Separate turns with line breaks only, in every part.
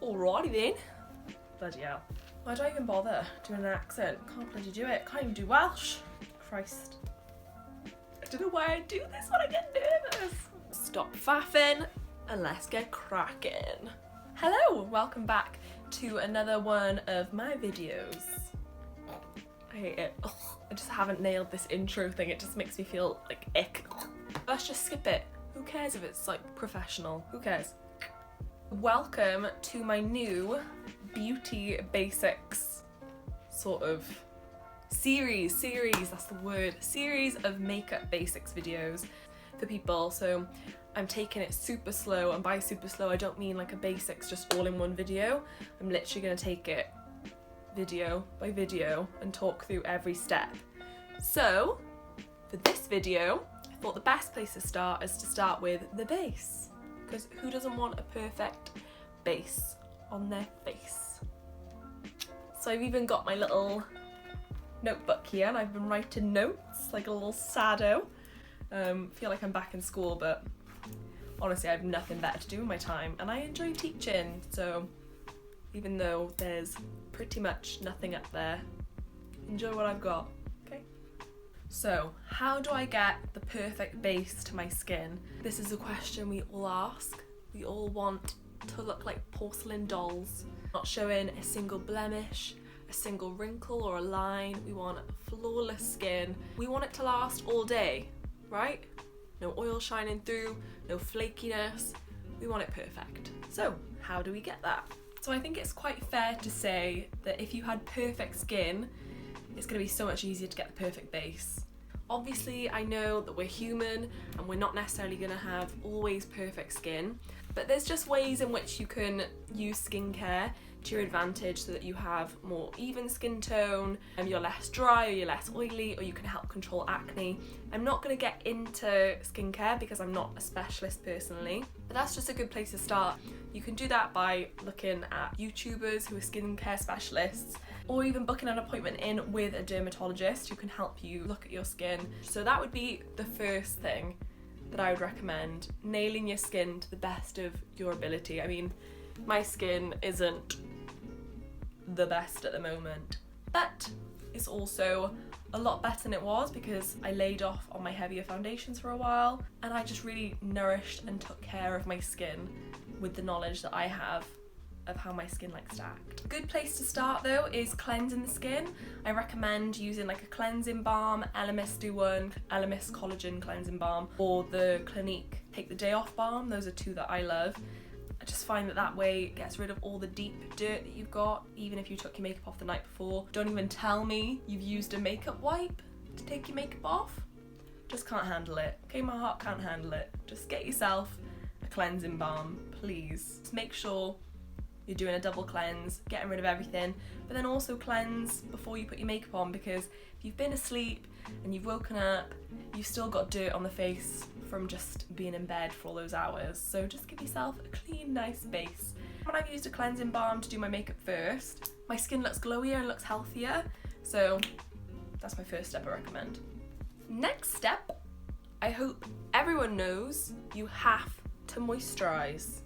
Alrighty then. Bloody hell. Why do I even bother doing an accent? Can't bloody do it. Can't even do Welsh. Christ. I don't know why I do this when I get nervous. Stop faffing and let's get cracking. Hello, welcome back to another one of my videos. I hate it. Ugh, I just haven't nailed this intro thing. It just makes me feel like ick. Let's just skip it. Who cares if it's like professional? Who cares? Welcome to my new beauty basics sort of series, that's the word, series of makeup basics videos for people. So I'm taking it super slow, and by super slow I don't mean like a basics just all in one video. I'm literally going to take it video by video and talk through every step. So for this video I thought the best place to start is to start with the base, because who doesn't want a perfect base on their face? So I've even got my little notebook here and I've been writing notes like a little sado. Feel like I'm back in school, but honestly I have nothing better to do with my time and I enjoy teaching, so even though there's pretty much nothing up there, enjoy what I've got, okay? So how do I get the perfect base to my skin? This is a question we all ask. We all want to look like porcelain dolls, not showing a single blemish, a single wrinkle or a line. We want flawless skin. We want it to last all day, right? No oil shining through, no flakiness. We want it perfect. So how do we get that? So I think it's quite fair to say that if you had perfect skin, it's going to be so much easier to get the perfect base. Obviously, I know that we're human and we're not necessarily going to have always perfect skin, but there's just ways in which you can use skincare to your advantage so that you have more even skin tone, and you're less dry or you're less oily, or you can help control acne. I'm not going to get into skincare because I'm not a specialist personally, but that's just a good place to start. You can do that by looking at YouTubers who are skincare specialists, or even booking an appointment in with a dermatologist who can help you look at your skin. So that would be the first thing that I would recommend, nailing your skin to the best of your ability. I mean, my skin isn't the best at the moment, but it's also a lot better than it was because I laid off on my heavier foundations for a while and I just really nourished and took care of my skin with the knowledge that I have of how my skin likes to act. Good place to start though is cleansing the skin. I recommend using like a cleansing balm. Elemis do one, Elemis Collagen Cleansing Balm, or the Clinique Take the Day Off Balm. Those are two that I love. I just find that way it gets rid of all the deep dirt that you've got, even if you took your makeup off the night before. Don't even tell me you've used a makeup wipe to take your makeup off. Just can't handle it. Okay, my heart can't handle it. Just get yourself a cleansing balm, please. Just make sure you're doing a double cleanse, getting rid of everything, but then also cleanse before you put your makeup on, because if you've been asleep and you've woken up, you've still got dirt on the face from just being in bed for all those hours. So just give yourself a clean, nice base. When I've used a cleansing balm to do my makeup first, my skin looks glowier and looks healthier, so that's my first step I recommend. Next step, I hope everyone knows, you have to moisturize.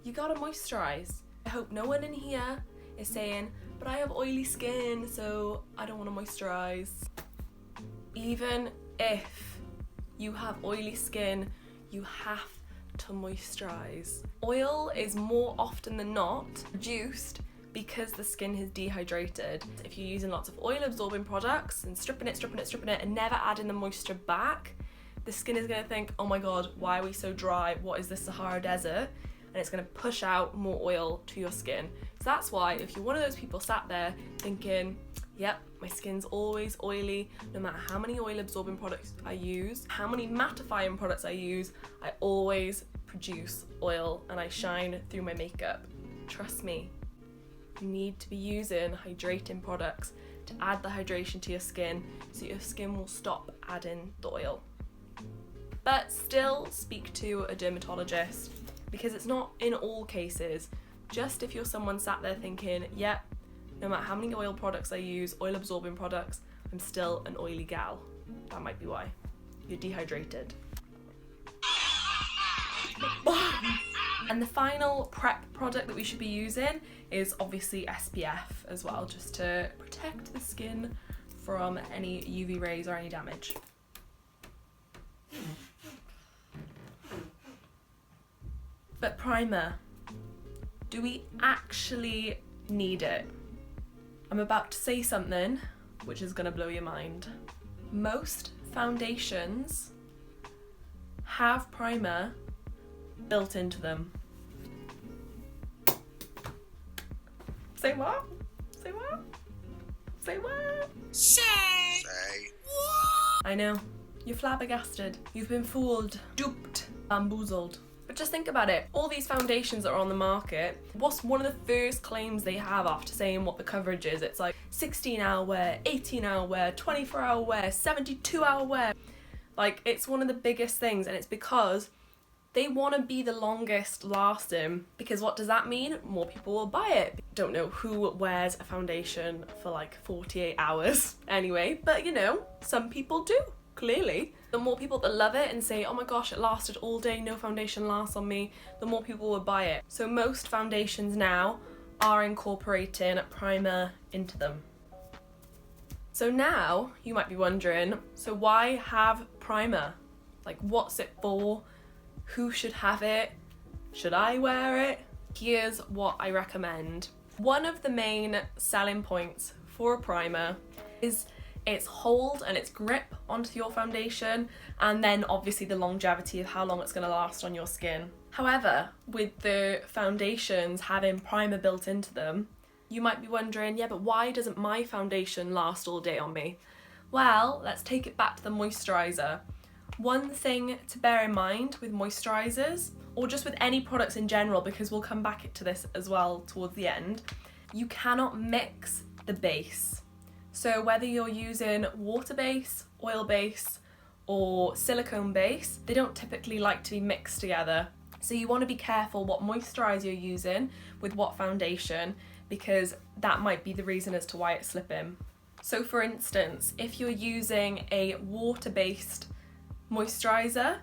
You gotta moisturize. I hope no one in here is saying, but I have oily skin, so I don't want to moisturize. Even if you have oily skin, you have to moisturize. Oil is more often than not produced because the skin is dehydrated. If you're using lots of oil absorbing products and stripping it and never adding the moisture back, the skin is going to think, oh my god, why are we so dry? What is the Sahara Desert? And it's going to push out more oil to your skin. So that's why if you're one of those people sat there thinking, yep, my skin's always oily, no matter how many oil absorbing products I use, how many mattifying products I use, I always produce oil and I shine through my makeup. Trust me, you need to be using hydrating products to add the hydration to your skin so your skin will stop adding the oil. But still speak to a dermatologist, because it's not in all cases. Just if you're someone sat there thinking, yep, no matter how many oil products I use, oil absorbing products, I'm still an oily gal. That might be why. You're dehydrated. And the final prep product that we should be using is obviously SPF as well, just to protect the skin from any UV rays or any damage. But primer, do we actually need it? I'm about to say something which is gonna blow your mind. Most foundations have primer built into them. Say what? Say what? Say what? Say what? I know, you're flabbergasted. You've been fooled, duped, bamboozled. But just think about it, all these foundations that are on the market, what's one of the first claims they have after saying what the coverage is? It's like 16-hour wear, 18-hour wear, 24-hour wear, 72-hour wear. Like, it's one of the biggest things, and it's because they want to be the longest lasting, because what does that mean? More people will buy it. Don't know who wears a foundation for like 48 hours anyway, but you know, some people do, clearly. The more people that love it and say, oh my gosh, it lasted all day, no foundation lasts on me, the more people will buy it. So most foundations now are incorporating primer into them. So now you might be wondering, so why have primer? Like, what's it for? Who should have it? Should I wear it? Here's what I recommend. One of the main selling points for a primer is its hold and its grip onto your foundation, and then obviously the longevity of how long it's going to last on your skin. However, with the foundations having primer built into them, you might be wondering, yeah, but why doesn't my foundation last all day on me? Well, let's take it back to the moisturizer. One thing to bear in mind with moisturizers, or just with any products in general, because we'll come back to this as well towards the end, you cannot mix the base. So whether you're using water base, oil base, or silicone base, they don't typically like to be mixed together. So you want to be careful what moisturizer you're using with what foundation, because that might be the reason as to why it's slipping. So for instance, if you're using a water-based moisturizer,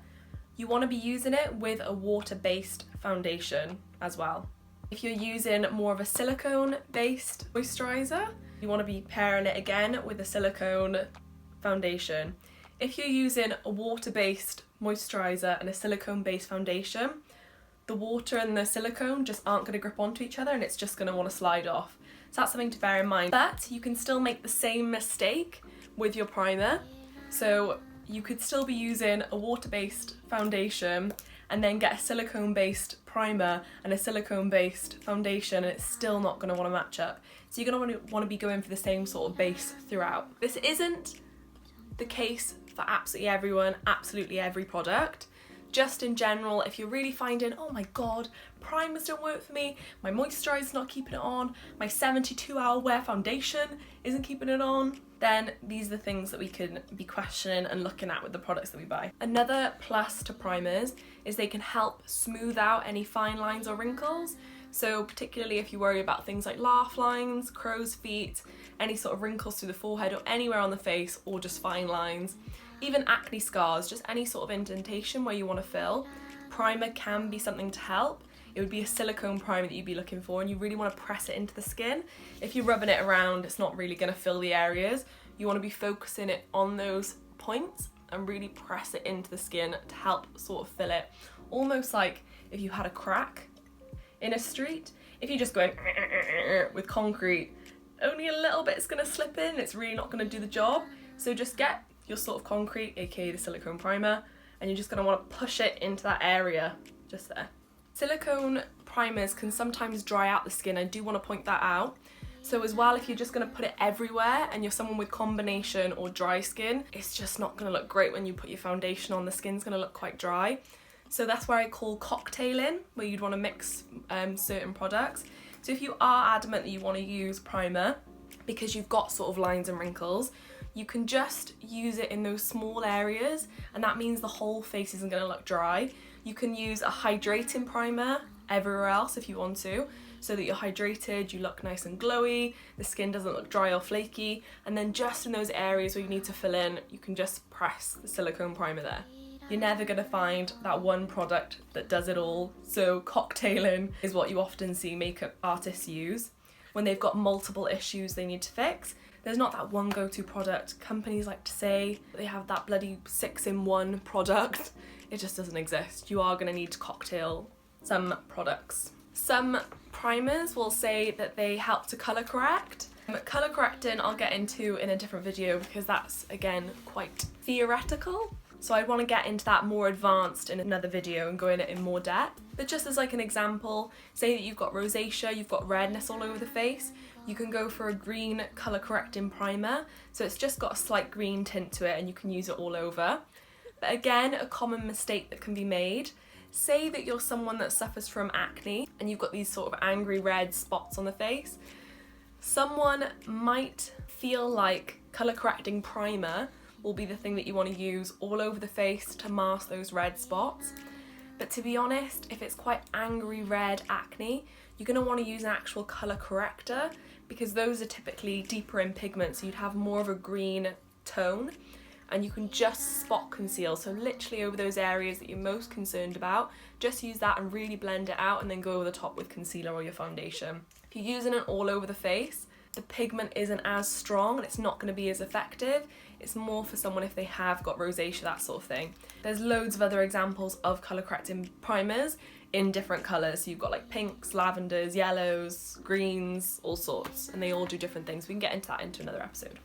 you want to be using it with a water-based foundation as well. If you're using more of a silicone-based moisturizer, you want to be pairing it again with a silicone foundation. If you're using a water-based moisturizer and a silicone-based foundation, the water and the silicone just aren't going to grip onto each other, and it's just going to want to slide off. So that's something to bear in mind. But you can still make the same mistake with your primer. So you could still be using a water-based foundation and then get a silicone-based primer and a silicone-based foundation, and it's still not going to want to match up. So you're going to want to be going for the same sort of base throughout. This isn't the case for absolutely everyone, absolutely every product. Just in general, if you're really finding, oh my god, primers don't work for me, my moisturizer's not keeping it on, my 72-hour wear foundation isn't keeping it on, then these are the things that we can be questioning and looking at with the products that we buy. Another plus to primers is they can help smooth out any fine lines or wrinkles. So particularly if you worry about things like laugh lines, crow's feet, any sort of wrinkles through the forehead or anywhere on the face, or just fine lines, even acne scars, just any sort of indentation where you want to fill, primer can be something to help. It would be a silicone primer that you'd be looking for, and you really want to press it into the skin. If you're rubbing it around, it's not really going to fill the areas. You want to be focusing it on those points and really press it into the skin to help sort of fill it. Almost like if you had a crack in a street, if you're just going with concrete, only a little bit's going to slip in, it's really not going to do the job. So just get your sort of concrete, aka the silicone primer, and you're just going to want to push it into that area, just there. Silicone primers can sometimes dry out the skin, I do want to point that out. So as well, if you're just going to put it everywhere and you're someone with combination or dry skin, it's just not going to look great when you put your foundation on, the skin's going to look quite dry. So that's where I call cocktailing, where you'd want to mix certain products. So if you are adamant that you want to use primer because you've got sort of lines and wrinkles, you can just use it in those small areas, and that means the whole face isn't going to look dry. You can use a hydrating primer everywhere else if you want to, so that you're hydrated, you look nice and glowy, the skin doesn't look dry or flaky, and then just in those areas where you need to fill in, you can just press the silicone primer there. You're never going to find that one product that does it all. So cocktailing is what you often see makeup artists use when they've got multiple issues they need to fix. There's not that one go-to product. Companies like to say they have that bloody 6-in-1 product. It just doesn't exist. You are going to need to cocktail some products. Some primers will say that they help to colour correct. Colour correcting I'll get into in a different video because that's, again, quite theoretical. So I want to get into that more advanced in another video and go in it in more depth. But just as like an example, say that you've got rosacea, you've got redness all over the face, you can go for a green colour correcting primer. So it's just got a slight green tint to it and you can use it all over. But again, a common mistake that can be made, say that you're someone that suffers from acne and you've got these sort of angry red spots on the face. Someone might feel like colour correcting primer will be the thing that you want to use all over the face to mask those red spots. But to be honest, if it's quite angry red acne, you're going to want to use an actual colour corrector because those are typically deeper in pigment, so you'd have more of a green tone and you can just spot conceal. So literally over those areas that you're most concerned about, just use that and really blend it out and then go over the top with concealer or your foundation. If you're using it all over the face, the pigment isn't as strong and it's not going to be as effective. It's more for someone if they have got rosacea, that sort of thing. There's loads of other examples of colour correcting primers in different colours. So you've got like pinks, lavenders, yellows, greens, all sorts, and they all do different things. We can get into that into another episode.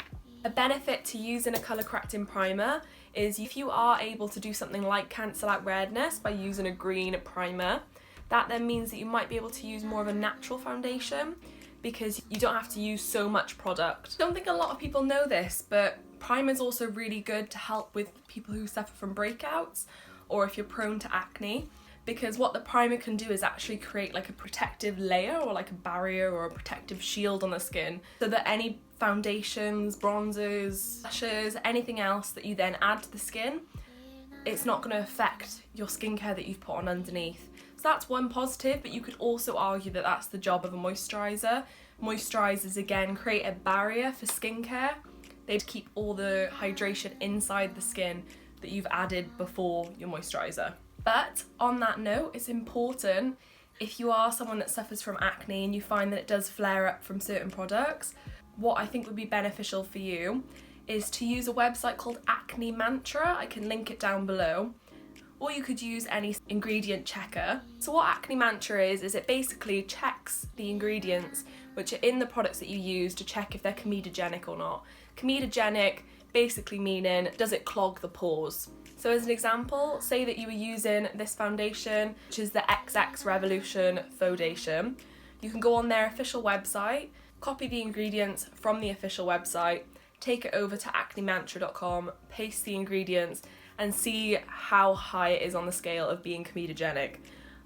A benefit to using a colour correcting primer is if you are able to do something like cancel out redness by using a green primer, that then means that you might be able to use more of a natural foundation because you don't have to use so much product. I don't think a lot of people know this, but primer is also really good to help with people who suffer from breakouts or if you're prone to acne, because what the primer can do is actually create like a protective layer or like a barrier or a protective shield on the skin so that any foundations, bronzers, blushes, anything else that you then add to the skin, it's not going to affect your skincare that you've put on underneath. So that's one positive, but you could also argue that that's the job of a moisturizer. Moisturizers, again, create a barrier for skincare. They keep all the hydration inside the skin that you've added before your moisturizer. But on that note, it's important if you are someone that suffers from acne and you find that it does flare up from certain products, what I think would be beneficial for you is to use a website called Acne Mantra. I can link it down below. Or you could use any ingredient checker. So what Acne Mantra is it basically checks the ingredients which are in the products that you use to check if they're comedogenic or not. Comedogenic basically meaning, does it clog the pores? So as an example, say that you were using this foundation, which is the XX Revolution Foundation. You can go on their official website, copy the ingredients from the official website, take it over to acnemantra.com, paste the ingredients, and see how high it is on the scale of being comedogenic.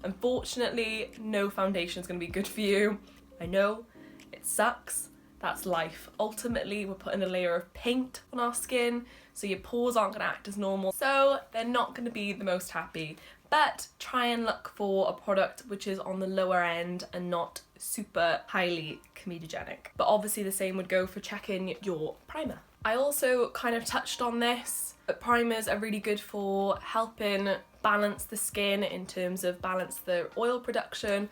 Unfortunately, no foundation is going to be good for you. I know, it sucks. That's life. Ultimately, we're putting a layer of paint on our skin, so your pores aren't going to act as normal. So they're not going to be the most happy. But try and look for a product which is on the lower end and not super highly comedogenic. But obviously the same would go for checking your primer. I also kind of touched on this, but primers are really good for helping balance the skin in terms of balance the oil production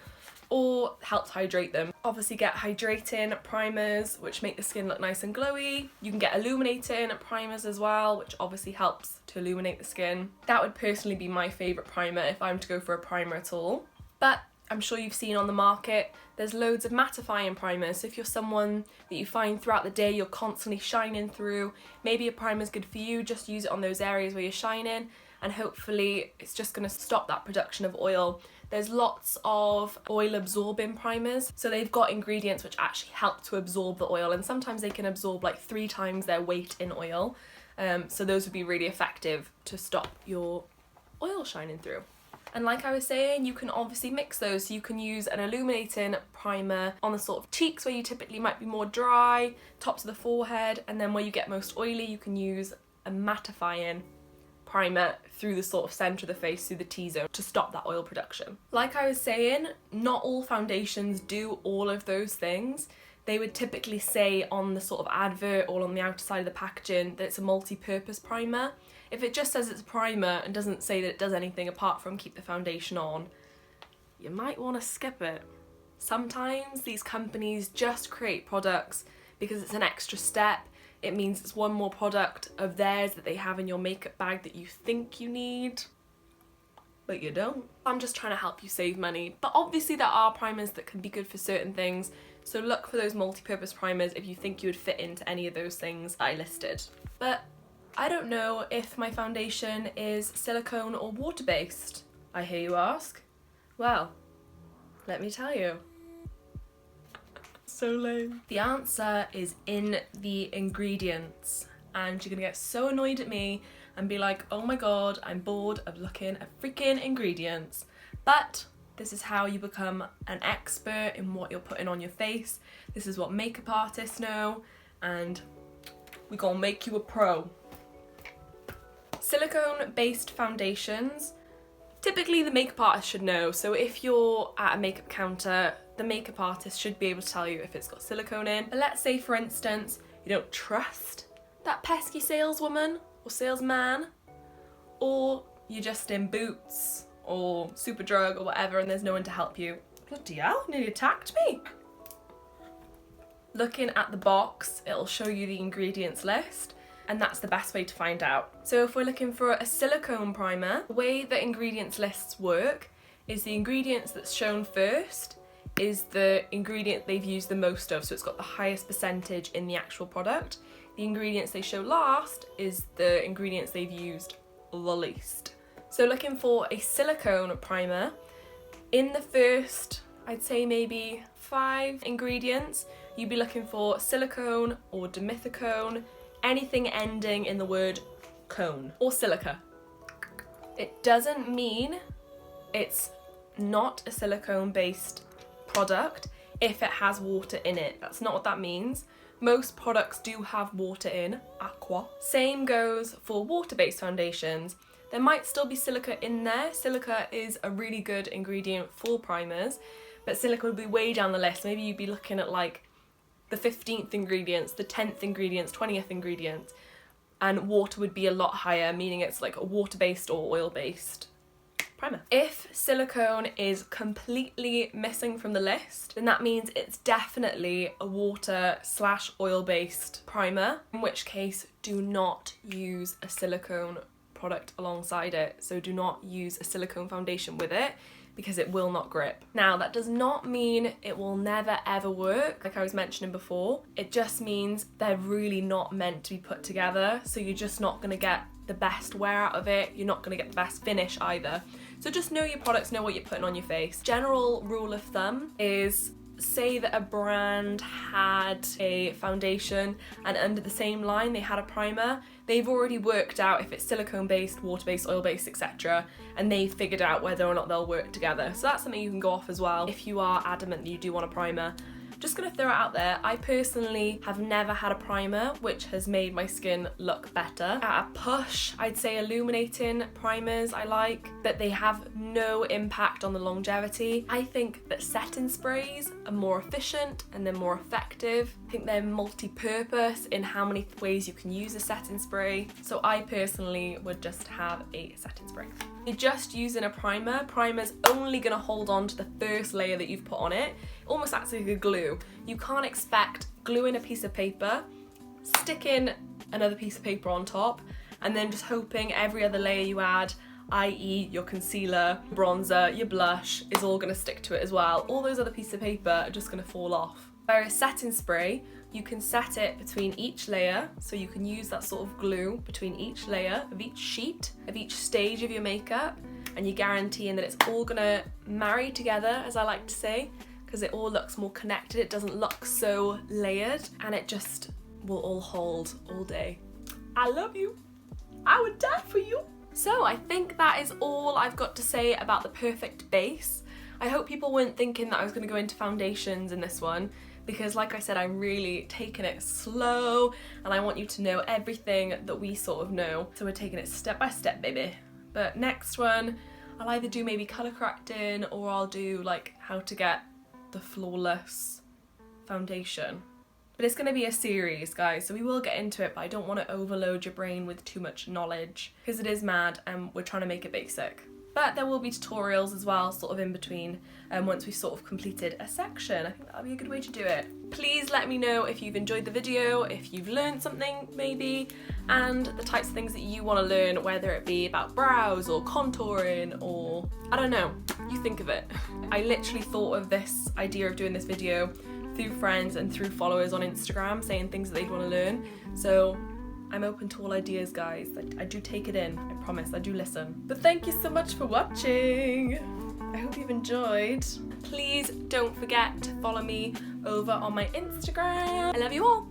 or help hydrate them. Obviously get hydrating primers which make the skin look nice and glowy. You can get illuminating primers as well, which obviously helps to illuminate the skin. That would personally be my favourite primer if I'm to go for a primer at all. But I'm sure you've seen on the market, there's loads of mattifying primers. So if you're someone that you find throughout the day you're constantly shining through, maybe a primer's good for you, just use it on those areas where you're shining and hopefully it's just going to stop that production of oil. There's lots of oil absorbing primers, so they've got ingredients which actually help to absorb the oil, and sometimes they can absorb like 3 times their weight in oil. So those would be really effective to stop your oil shining through. And like I was saying, you can obviously mix those. So you can use an illuminating primer on the sort of cheeks where you typically might be more dry, tops of the forehead, and then where you get most oily, you can use a mattifying primer through the sort of centre of the face, through the T-zone, to stop that oil production. Like I was saying, not all foundations do all of those things. They would typically say on the sort of advert or on the outer side of the packaging that it's a multi-purpose primer. If it just says it's a primer and doesn't say that it does anything apart from keep the foundation on, you might want to skip it. Sometimes these companies just create products because it's an extra step. It means it's one more product of theirs that they have in your makeup bag that you think you need, but you don't. I'm just trying to help you save money, but obviously there are primers that can be good for certain things, so look for those multi-purpose primers if you think you would fit into any of those things I listed. But I don't know if my foundation is silicone or water-based, I hear you ask. Well, let me tell you. So lame. The answer is in the ingredients, and you're gonna get so annoyed at me and be like, oh my god, I'm bored of looking at freaking ingredients. But this is how you become an expert in what you're putting on your face. This is what makeup artists know, and we're gonna make you a pro. Silicone-based foundations, typically the makeup artist should know. So if you're at a makeup counter, the makeup artist should be able to tell you if it's got silicone in. But let's say, for instance, you don't trust that pesky saleswoman or salesman, or you're just in Boots or Superdrug or whatever and there's no one to help you. Bloody hell, nearly attacked me. Looking at the box, it'll show you the ingredients list, and that's the best way to find out. So if we're looking for a silicone primer, the way that ingredients lists work is the ingredients that's shown first is the ingredient they've used the most of, so it's got the highest percentage in the actual product. The ingredients they show last is the ingredients they've used the least. So looking for a silicone primer, in the first, I'd say maybe 5 ingredients, you'd be looking for silicone or dimethicone, anything ending in the word cone, or silica. It doesn't mean it's not a silicone-based product if it has water in it. That's not what that means. Most products do have water in, aqua. Same goes for water-based foundations. There might still be silica in there. Silica is a really good ingredient for primers, but silica would be way down the list. Maybe you'd be looking at like the 15th ingredients, the 10th ingredients, 20th ingredients, and water would be a lot higher, meaning it's like a water-based or oil-based primer. If silicone is completely missing from the list, then that means it's definitely a water/oil-based primer, in which case do not use a silicone product alongside it. So do not use a silicone foundation with it, because it will not grip. Now, that does not mean it will never ever work, like I was mentioning before. It just means they're really not meant to be put together, so you're just not gonna get the best wear out of it, you're not gonna get the best finish either. So just know your products, know what you're putting on your face. General rule of thumb is, say that a brand had a foundation and under the same line they had a primer, they've already worked out if it's silicone based, water based, oil based, etc, and they've figured out whether or not they'll work together. So that's something you can go off as well if you are adamant that you do want a primer. Just gonna throw it out there, I personally have never had a primer which has made my skin look better. At a push, I'd say illuminating primers I like, but they have no impact on the longevity. I think that setting sprays are more efficient and they're more effective. I think they're multi-purpose in how many ways you can use a setting spray. So I personally would just have a setting spray. You're just using a primer, primer's only gonna hold on to the first layer that you've put on it. It almost acts like a glue. You can't expect gluing a piece of paper, sticking another piece of paper on top, and then just hoping every other layer you add, i.e. your concealer, bronzer, your blush, is all gonna stick to it as well. All those other pieces of paper are just gonna fall off. Whereas setting spray, you can set it between each layer, so you can use that sort of glue between each layer of each sheet, of each stage of your makeup, and you're guaranteeing that it's all gonna marry together, as I like to say, because it all looks more connected, it doesn't look so layered, and it just will all hold all day. I love you. I would die for you. So I think that is all I've got to say about the perfect base. I hope people weren't thinking that I was gonna go into foundations in this one, because like I said, I'm really taking it slow and I want you to know everything that we sort of know. So we're taking it step by step, baby. But next one, I'll either do maybe colour correcting or I'll do like how to get the flawless foundation. But it's going to be a series, guys, so we will get into it, but I don't want to overload your brain with too much knowledge because it is mad and we're trying to make it basic. But there will be tutorials as well, sort of in between, once we've sort of completed a section. I think that'll be a good way to do it. Please let me know if you've enjoyed the video, if you've learned something maybe, and the types of things that you want to learn, whether it be about brows or contouring or, I don't know, you think of it. I literally thought of this idea of doing this video through friends and through followers on Instagram saying things that they'd want to learn. So I'm open to all ideas, guys. I do take it in, I promise, I do listen. But thank you so much for watching. I hope you've enjoyed. Please don't forget to follow me over on my Instagram. I love you all.